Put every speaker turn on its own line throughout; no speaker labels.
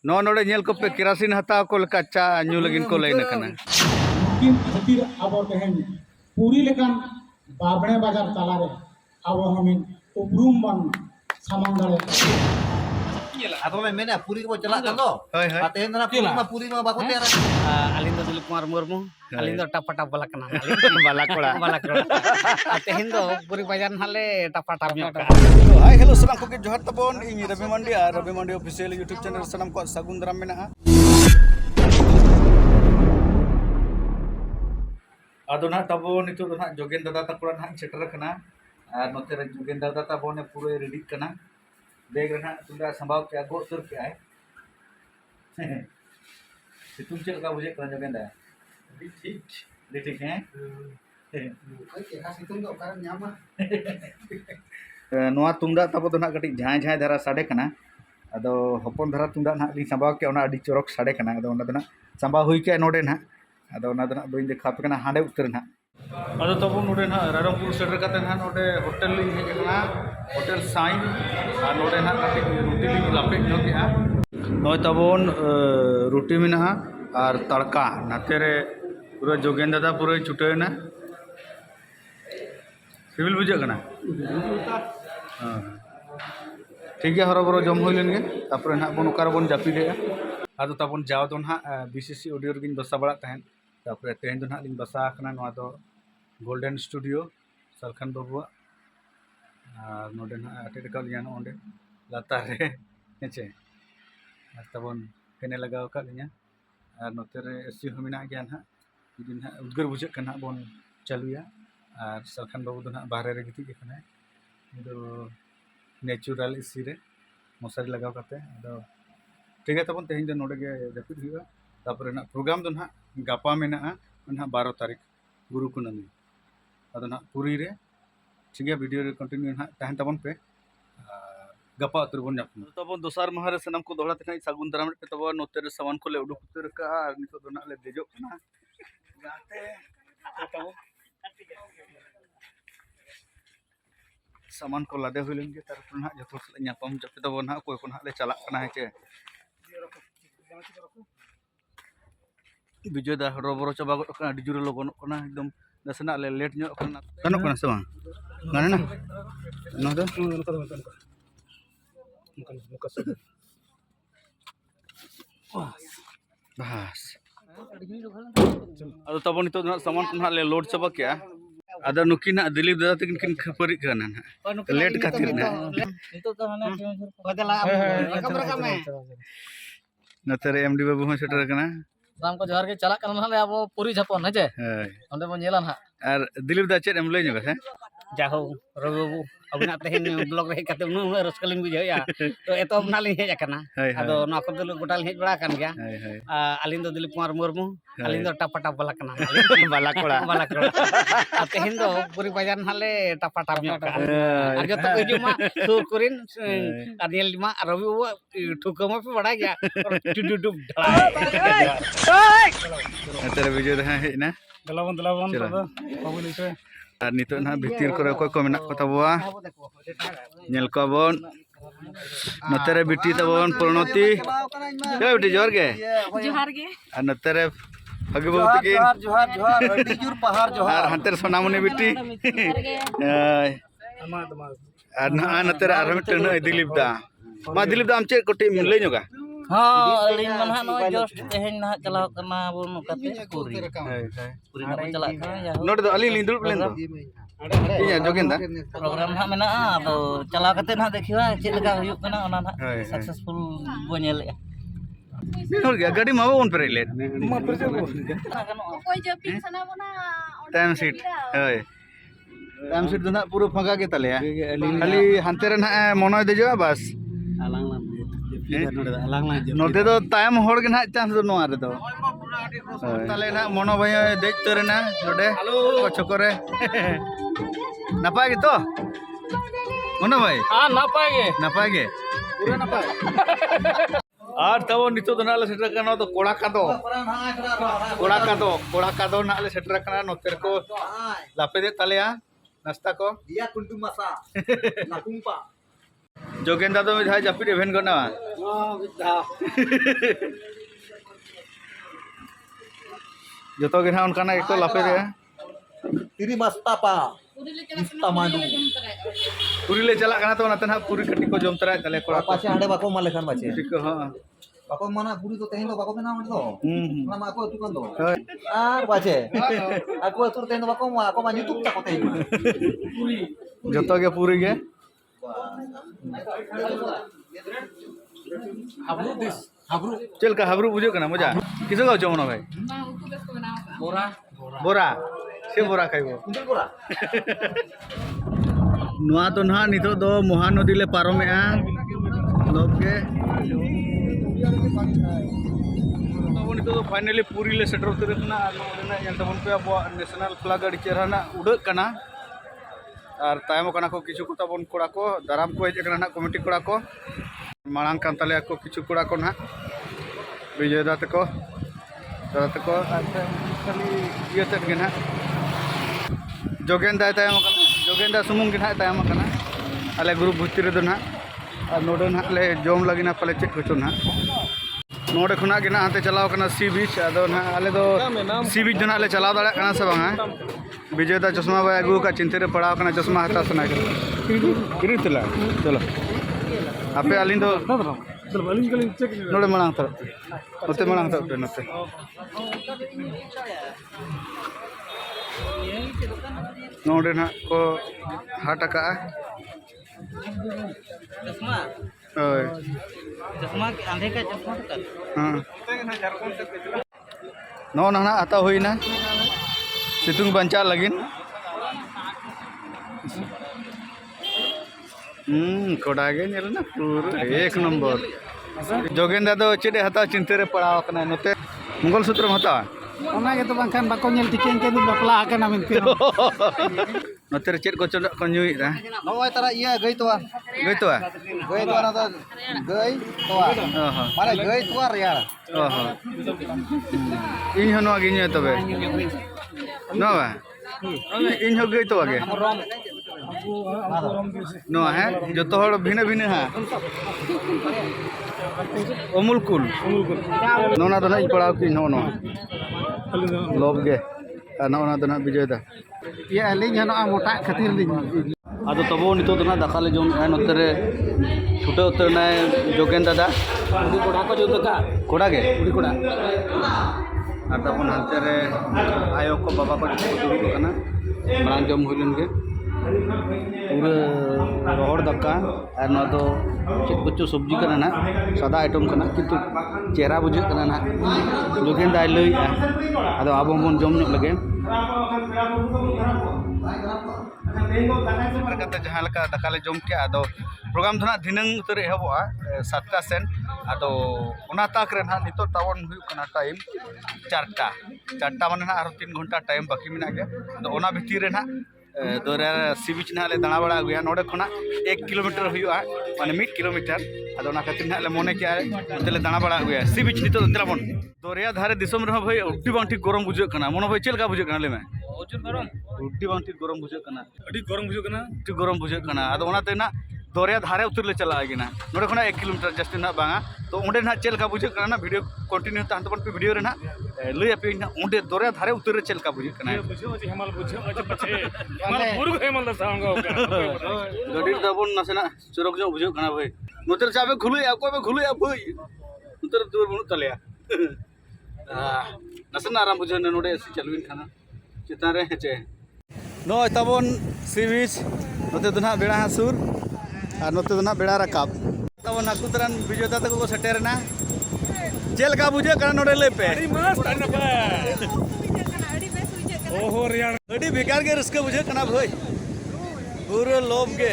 No नोडे nail को पे केरासिन हता को लका चा न्यू लगिन को लेना कना
नुकिन खातिर अब तेहन पूरी लेकान बाबणे बाजार तालारे अब हमें उपरूम बन सामान दारे
Atau main-mainnya puri ko celak kan to?
Hoi, hoi.
Paten na puri mah bakot ya.
Alin do Dilip Kumar Murmu, alin do tapa-tapa balak kena.
balak kola
Tehin do puri bajan hale tapa-tapa nyok.
Hai hello salam ko ke johar tabon ini Rabi Mandi official YouTube channel salam ko sagun daram mena ado na tabon itu na jogen dada takuran hang setter kana ar note re jogen dada tabon e puro ready kana bag rena tunda sambaw ke ago tur ke ai situng cek ka buje kana jogen da ठीक है नोआ तुमदा तब तो ना कटी झाय झाय धारा साडे कना अदो हपन धारा तुमदा ना ली संभाव के ओना अडी चोरक साडे कना अदो ओना दना संभाव हुई के नोडे ना अदो ओना दना बइन देखा पे कना हांडे उतर ना अदो तब नोडे ना रारमपुर सेटर कते ना नोडे होटल ली हेज कना होटल साइन आ नोडे ना कटी रोटी ली लापे नो के आ नोय तबोन रोटी में ना और तड़का नाते रे पूरा जोगेन दादा पूरा छुटे ना सिविल बुझे कना हाँ ठीक है हरो बरो जम हुई लेंगे तापर ना बन ओकार बन जापिदे आदो ताबन जाव दो ना बीसीसी ऑडियो गिन बसा बड़ा तहन तापर तेहन दो ना लिन बसा कना नोआ दो गोल्डन स्टूडियो सलखन बाबू और नोडे ना अटेड का लिया ओंडे लातार रे हेचे ताबन फेने लगाव का लिया और नोते रे एसी हो मिना गया ना दिन ना उद्गर बुझे कना बन चालुया और सलखन बाबू दो ना बाहर रे गिति कना इदो नेचुरल इसी रे मसारी लगाव करते अदो ठीक है तबन तेहिं नोडे गे जापिद हुआ तापर ना प्रोग्राम दो ना गापा मेना ना 12 तारीख गुरु कुनामी अदो ना पुरी रे ठीक है वीडियो रे कंटिन्यू ना तहन तबन पे गपा उतर बन जाप तबन दोसार माह रे सनम को दोहरा तखा सागुन दाराम पे तबन नोते रे सामान को ले उडुक उतर का और नितो दो ना ले देजो ना जाते तबन सामान को लादे हुई लेंगे तारपर ना जो नापाम जापे तबन ना कोई को ना ले चला कना है चे विजय दा रोबरो चबा गो कना डिजुरे लगन कना एकदम नसना ले लेट ᱧᱚᱜ कना कनो कना से बांग गाने ना नो दो बस अदो तब नितो ना सामान को ना ले लोड चबा क्या अदो नुकिन ना दिलीप दादा तकिन किन खपरी कना ना लेट खातिर ना
Itu tuh hane badala rakam में
नतरे एमडी बाबू हो सेटर कना
राम को जोहार के चला करना हले अब पूरी झपन है जे ओंदे बन जेला ना
और दिलीप दा चेत एम लई ᱧᱚᱜ है
जाहो रवि बाबू अबना तेहन ब्लॉग रे कते नु रसकलिन बुझाया तो एतो अपना लिन हेज करना आदो ना को दल गोटाल हेज बड़ा kan गया आलिन दो दिलीप कुमार मुर्मू आलिन दो टपा बला कना बाला कोड़ा तेहन दो पूरी बाजार हले टपा ᱧᱚᱜ আর যত হিজুমা সুর করিন আর নেল মা রবি বাবू ठुकमा पे बड़ा गया डुडुब
नतरे विजय दा है ना
दलावन बाबू लिसे
और नितो ना भितर करे कोई को मेना को तबवा नेल को बन नतरे बिटी तबन प्रणति के बिटी जोर गे और नतरे हगे बाबू के
जोहार डिजुर पहाड़ जोहार
और हंतर सोनामुनी बिटी और ना नतरे आर मिटन दिलीप दा मा दिलीप दा आम चे कोटी लई ᱧᱚᱜᱟ
हाँ अलिन मन हा नो जस्ट तेहन ना चलाव करना बन कते पूरी ना चला करना
नोड दो अली लिंदुल लेन दो इया जोगेंदा
प्रोग्राम हा मेना तो चला कते ना देखिवा चेद लगा हुयुक कना ओना ना सक्सेसफुल बो नेले
नोड गया गाड़ी मा बन पेरे ले मा पेरे को
कोई जपिंग सना बना
टाइम सीट होय टाइम सीट दो ना पूरा फंगा के तले खाली हंते रे ना मनो देजो बस नोते दो टाइम होड़ के ना चांस दो नोआ रे दो ताले ना मनो भाई देज तोरे ना नोडे को चकोरे नपाय गे तो मनो भाई
हां नापाय गे
पूरा नपाय और तब नितो दो नाले सेटर कना तो कोड़ा का दो नाले सेटर कना नोते को लापे दे तलेया नाश्ता को
dia kuntu masa nakumpa
जोगेंदा तो मिधा जापिद एवेन गना जतो गे ना उनकाना एक तो लापे रे
Tiri mas tapa. Tamadu.
पूरी ले चला करना तो नाते ना पूरी कटी को जम तरा तले कोड़ा
Pace ande bako malekan bace.
ठीक हां
Bako mana puri to tehin to bako bena man to.
Hmm
Nama aku tu kan to. Bace. Aku atur tehin to bako ma aku ma YouTube tak ko tehin.
जतो गे पूरी गे चल का हाबरू बुझो कना मजा किसे गाव चमना भाई बोरा से बोरा खाइबो
Pura.
नुआ तो ना नितो दो महानदी ले पारमेआ लोग के तो नितो तो फाइनली पूरी ले सेटर उतर ना नोडना यन तबन पे अब नेशनल फ्लैग अड़ी चेहरा उड़क कना और तायम कना को किछु को तबन कोड़ा को दाराम को हेज कना कमिटी कोड़ा को मांग कान तले को किछु कोड़ा को ना विजय दात को खाली ये तक गे ना जोगेंदा तायम कना जोगेंदा सुमुंग गे ना तायम कना आले ग्रुप भीतर रे ना और नोडे ना ले जोम लगी ना पले चेक होचो ना नोडे खुना गे ना हाते चलाव कना सी बीच आदो ना आले दो सी बीच ना ले चलाव दाड़ा कना से बांगा विजय दा चश्मा बा अगु का चिंते रे पड़ाव कना चश्मा हता सना के किरी तला चलो आपे आलिन दो नोडे मणांग तर नते मणांग तर नते नोडे ना को हाटका
चश्मा
ओय
चश्मा अंधे का चश्मा तो
हां नो ना आता हुई ना सितुंग बंचा लगिन कोड़ा गे नेल ना पूरा एक नंबर जोगेंदा दो चेडे हता चिंते रे पड़ाव कना नते मंगल सूत्र हता
ओना के तो बांखान बाको नेल टिकेन के बपला आकना मेनते
नते रे चेड को चोड को न्युई रा
Noy tara iya gai to.
गई तो
Gai to na to. Gai to. Mane gai to ya.
इन हनो आगे न्युई तबे नो बा इन हो गई तो आगे नो है जो तो हड़ भिने भिने है अमूल कुल नो ना तो ना पड़ाव की नो नो लोभ गे नो ना तो ना विजय दा
ये अलिंग हनो मोटा खातिर लिंग
आदो तबो नितो तो ना दाखा ले जोम है नते रे छुटे उतर ना जोगेन दादा
कोड़ा को जो का
कोड़ा गे
कोड़ा
और तबन हांते रे आयो को बाबा को दुरुब कना मांग जम हुइलन गे पूरे रोहड़ दक्का और ना तो चेक बच्चो सब्जी कना ना सादा आइटम कना किंतु चेहरा बुझे कना ना जोगेन दाई लई आदो आबो मन जम न लगे कते जहां लका दकाले जम के आदो प्रोग्राम धना दिनंग उतर एहबोआ 7टा सेन आदो ओना ताक रे ना नितो तावन हुई कना टाइम 4टा माने ना आरो 3 घंटा टाइम बाकी मिना गे आदो ओना भितिर रे ना दोरा सी बीच ना ले दाणा बड़ा गया नोडे खना 1 किलोमीटर हुआ माने 1 किलोमीटर आदो ना खातिर ना ले मने के ले दाणा बड़ा गया सी बीच नितो दरा बन दोरिया धारे दिसम रह भाई उड्डी बांटी गरम बुझे कना मन भाई चेल का बुझे कना ले में ओजन गरम उड्डी बांटी गरम बुझे कना अडी गरम बुझे कना आदो ओना ते ना दोरिया धारे उतर ले चला आगे ना नोडे खना 1 किलोमीटर जस्ट ना बांगा तो ओंडे ना चेल का बुझे कना ना वीडियो कंटिन्यू तान तबन पे वीडियो रे ना लई अपे ना ओंडे दोरिया धारे उतर चेल का बुझे कना बुझे हेमल बुझे हेमल पुरु हेमल दा सांगो गडी दबन नसेना चरक जो बुझे कना भाई नोतर चाबे खुले को बे खुले भाई नोतर दूर बनु तलेया नसेना आराम बुझे नोडे चलविन खाना चिता रे चे नो तबन सी बीच नोते तो ना बेड़ा हासुर और नोते तो ना बेड़ा रकाब तबन हाकुतरन विजय दादा को सेटेर ना चेल का बुझे कना नोडे ले पे अड़ी मस्त ओहो रियान अड़ी बेकार के रस्के बुझे कना भाई पूरे लोभ के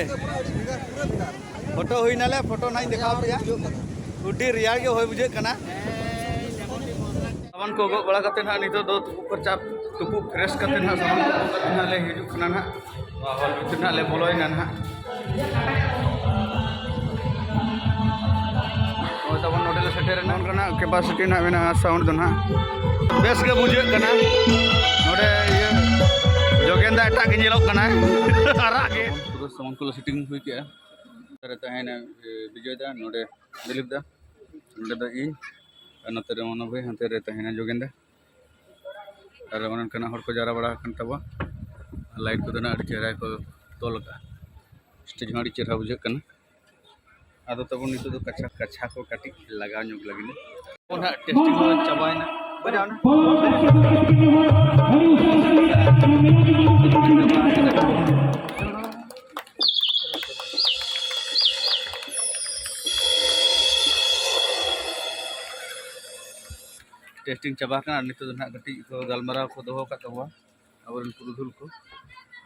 फोटो हुई नाले फोटो नहीं दिखा पे उडी रियाल के होय बुझे कना सामान को बड़ा करते ना नितो दो तुपु पर चाप तुपु फ्रेश करते ना सामान को करते ना ले हिजु खना ना हॉल भीतर ना ले बोलोय ना ना ओ तबन नोडे ले सेटेर ना कना कैपेसिटी ना मेना साउंड दो ना बेस के बुझे कना नोडे ये जोगेंदा एटा के जेलो कना आरा के सामान को सेटिंग हुई के रे तहना विजय दा नोडे दिलीप दा नोडे दा इन नते रे मनो भाई हंते रे तहना जोगेंदा और उनकना हर को जारा बड़ा कन तबा लाइट को ना चेहरा को तोल का स्टेज में चेहरा बुझे कना आदो तब नितो दो कच्छा कच्छा को काटी लगा नुक लगिने ओना टेस्टिंग हो चबायना बजाओ ना टेस्टिंग चबा का नितो दो ना कटी को गलमरा को दोहो का तबवा और पुरुधुल को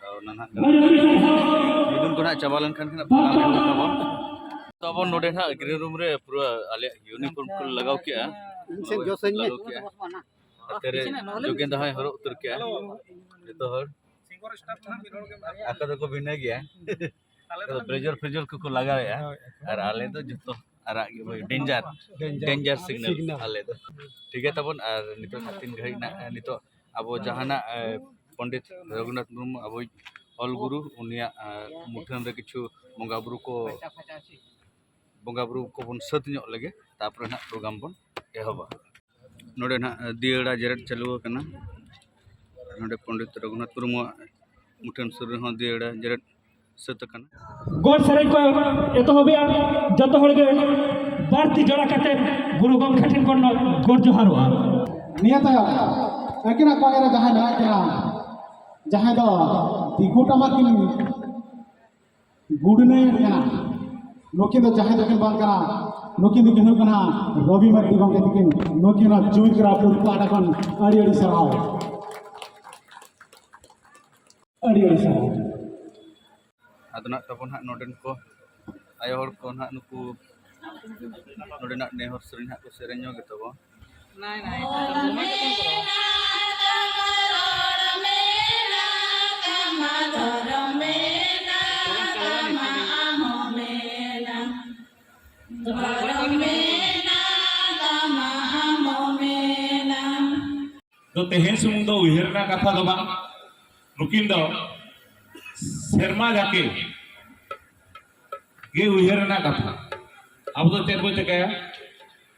और ना निदुन को ना चबा लन खान ना तबवा तो अब नोडे ना ग्रीन रूम रे पूरा आले यूनिफॉर्म को लगाव किया
से जो सही में
तेरे जोगेंदा है हरो उतर किया तो हर आका तो को बिना गया तो प्रेजर प्रेजर को लगा है और आले तो जतो आरा डेंजर सिग्नल आले तो ठीक है तबन और नितो 3 घड़ी ना नितो अब जहाना पंडित रघुनाथ मुर्मू अब ऑल गुरु उनिया मुठन रे किछु बंगाबुरु को बन सत ᱧᱚᱜ लगे तापर ना प्रोग्राम बन एहबा नोडे ना दियड़ा जेरेट चालू कना नोडे पंडित रघुनाथ मुर्मू मुठन सुर हो दियड़ा जेरेट सत कना
गोड सराई को एतहबिया जतो हड़गे बारती जड़ा कते गुरु गम खटिन कोन गोड जोहारवा
निया ताया अकिना पागरा जहां ना किना जहां दो दिगु टमाकिन गुडने किना नुकिन दो जहां दकिन बाल करा नुकिन दिकिन कना रवि मर्दी गंगे दिकिन नुकिन जुई करा पूरी पाटा कन अड़ी अड़ी सराव
aduna tapon hak noden ko ayo hor ko hak nuku noden nak ne hor sering hak ko serenyo gitu bo
तो तेहेन सुमुंग दो उयहरना कथा दो बा नुकिन दो शर्मा जाके गे उयहरना कथा अब तो चेक बो चकाया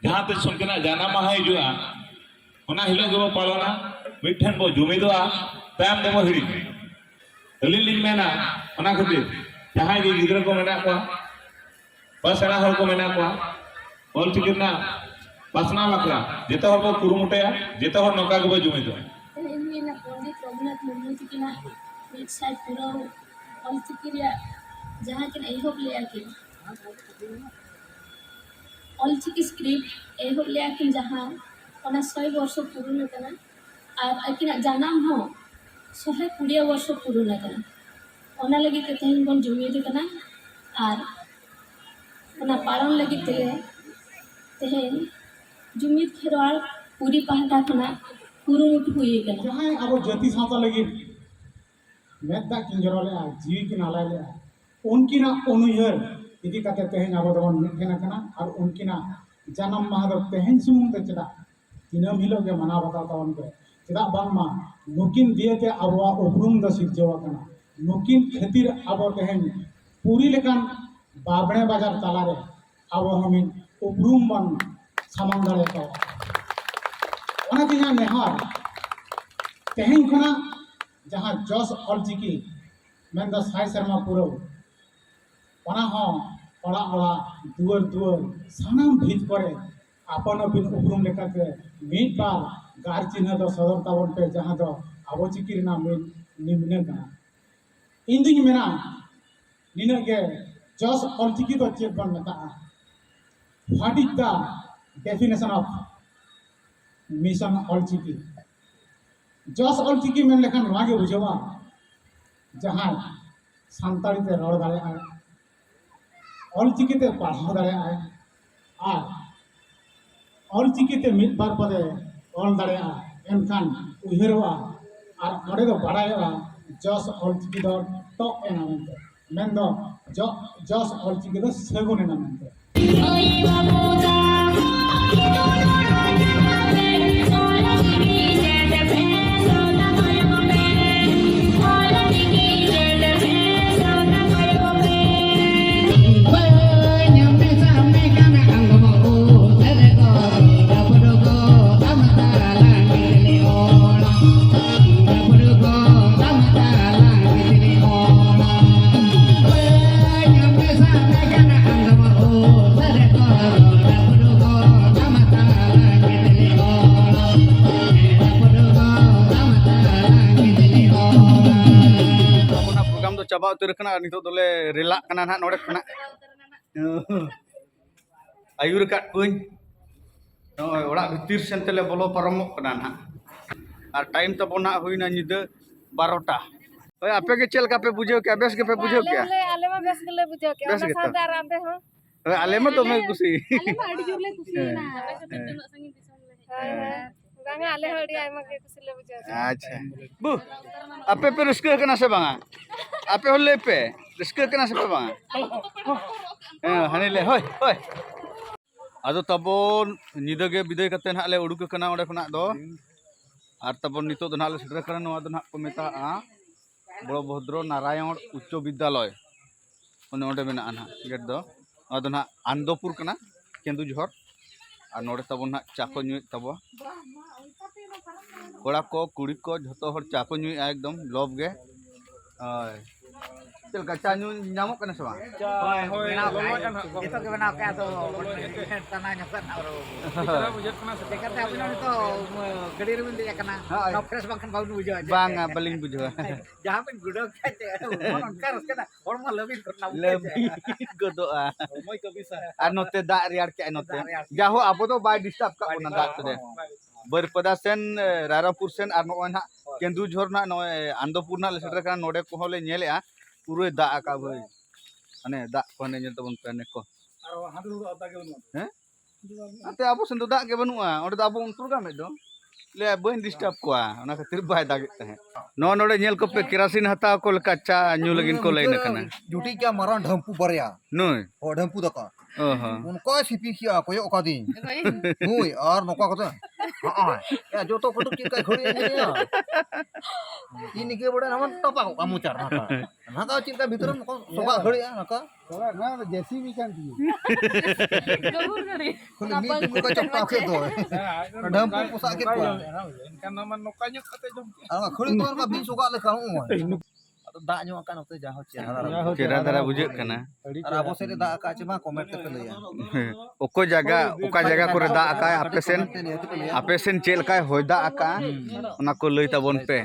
जहां ते सुनकना जाना माह हिजुआ ओना हिलो गो पालोना मिठन बो जुमिदोआ ताम देबो हिड़ी अलिन लिन मेना ओना खातिर जहां गे गिदरा को मेना को बसड़ा हर को मेना को ऑल चिकना पासना बकरा जेता हर को कुरुमुटेया जेता हर नौका को जुमिदोआ
इन पंडित रघुनाथ मुर्मू चिकिना वेबसाइट पूरा ऑल चिकिरिया जहां के एहोब ले आके ऑल चिकी स्क्रिप्ट एहोब ले आके जहां ओना 100 वर्ष पूर्ण कना और अकिना जानम हो 120 वर्ष पूर्ण कना ओना लगी के तेहन बन जुमिद कना और ओना पालन लगी ते तेहन जुमिद खेरवाल पूरी पहाटा कना कुरुमुट हुई कना
जहां अब जाति साता लगी मेदा किंजरोले जीवी की नाला ले उनकी ना उनुयर इदी कते तेहन अब दवन मिठेना कना और उनकी ना जन्म माह दो तेहन सुमुंग दे चदा दिनम हिलो के मना बता तवन के चदा बांगमा नुकिन दिए ते अबवा उपरुम द सिरजवा कना नुकिन खातिर अब तेहन पूरी लेकान बाबणे बाजार तालारे अब हमिन उपरुम बन सामान दाड़े तो ओना तिना नेहार तेहन खना जहाँ जस ऑलचिकी मेन द साई शर्मा पुरो ओना हो ओड़ा ओड़ा दुआर दुआर सानाम भीत करे आपन अपन उपरुम लेका के मीट बार गार चिन्ह दो सदर तावन पे जहाँ दो आबो चिकी ना मेन निमने का इन दिन मेना निने के जस ऑलचिकी तो चेक बन मता what is the definition of mission Ol Chiki जस ऑलचिकी में लेखन वागे बुझवा जहां सांताली ते रोड दाड़े आए ऑलचिकी ते पढ़ाव दाड़े आए और ऑलचिकी ते मिट बार पदे ऑल दाड़े आए एनखान उहेरवा और ओडे दो बड़ायवा जस ऑलचिकी दो तो एना मेनते मेन दो जस ऑलचिकी दो सेगुन एना मेनते
Well
चाबा उतर कना नितो दोले रेला कना ना नोडे कना आयुर काट कुñ नोय ओड़ा भितिर सेंतले बोलो परमोक कना ना और टाइम तबो ना हुइना निदे 12टा ओय आपे के चेल का पे बुझो क्या बेस के पे बुझो क्या
आले मा बेस गेले बुझो के
बेस
ओना
गेता।
साथे आराम पे हो
ओय आले में तो मैं खुशी
आले मा अड़ी जोर ले खुशी ना आले से तिनों संगी दिसम ले
बांगा आले हडी आइमा के कुसले बुझो
अच्छा बु आपे पे रिस्क कना से बांगा आपे होले पे रिस्क कना से पे बांगा हने ले होय होय आदो तबोन निदा के विदाय कते ना ले उडुक कना ओडे खना दो आर तबोन नितो दो ना ले सेटर कना नोआ दो ना को मेता आ बड़ो भद्र नारायण उच्च विद्यालय ओने ओडे मेना ना गेट दो आदो ना आनंदपुर कना केंदुझर और नोडे तबोन ना चाको न्यू तबो कोड़ा को कुड़ी को झतो हर चाको न्यू एकदम लव गे चल गचा न्यू नामो कने से बांग
बनाव itu ke बनाव के तो तना nyokot और देखते अपने तो गड़ी रे बिंदु कना नो फ्रेश बंकन बाउ बुझो
बांगा बलिंग बुझो
जहां पे गुडो के उनका रसकना और म लबिन करना
लेबी गोदोआ আর নতে দা রিয়ার কে নতে যাহো আবো তো বাই ডিস্টার্ব কা ওনা দা তদে বরপদা সেন রারাপুর সেন আর নয় না কেন্দু ঝর না নয় আন্দপুর না সেটার কারণ নডে কো হলে নেলেয়া পুরো দা আকা ভাই মানে দা কোনে নেল তবন পেনে কো हैं আতে আবো সেন দা কে বনুয়া ওডে আবো উনতুর কা মেদো ले बन डिस्टर्ब कोआ ओना खातिर बाय दागे तहे नो नोडे नेल को पे केरासिन हता को कच्चा न्यू लगिन को लेन कना
जुटी क्या मारा ढंपू बरिया
नय
ओ ढंपू दका
ओहो
उनको सिपी किया कोई ओकादी हुई और नोका कतो हां या जो तो फोटो चिका खड़ी है ini ke bodan aman topa kamu car naka cinta भीतर नको सोका खड़ी है नका
थोड़ा ना जेसीबी kan दी
गबुर करे
खुले मी मुका चपटा के दो ढंपू पुसा के को
kan nama nokanya kata jom
ah खड़ी तो का भी सोका ले खाऊ तो दा ᱧᱚᱜ ᱟᱠᱟᱱ ᱚᱛᱮ ᱡᱟᱦᱚ
केरा दारा बुझे कना
ᱟᱨ ᱟᱵᱚ ᱥᱮᱫ ᱫᱟᱜ ᱟᱠᱟ ᱪᱮ ᱢᱟ ᱠᱚᱢᱮᱱᱴ ᱛᱮ ᱯᱮ ᱞᱟᱹᱭᱟ
ओका जगह करे दा आका आपेसेन चेल का होय दा आका ओना को लई तबन पे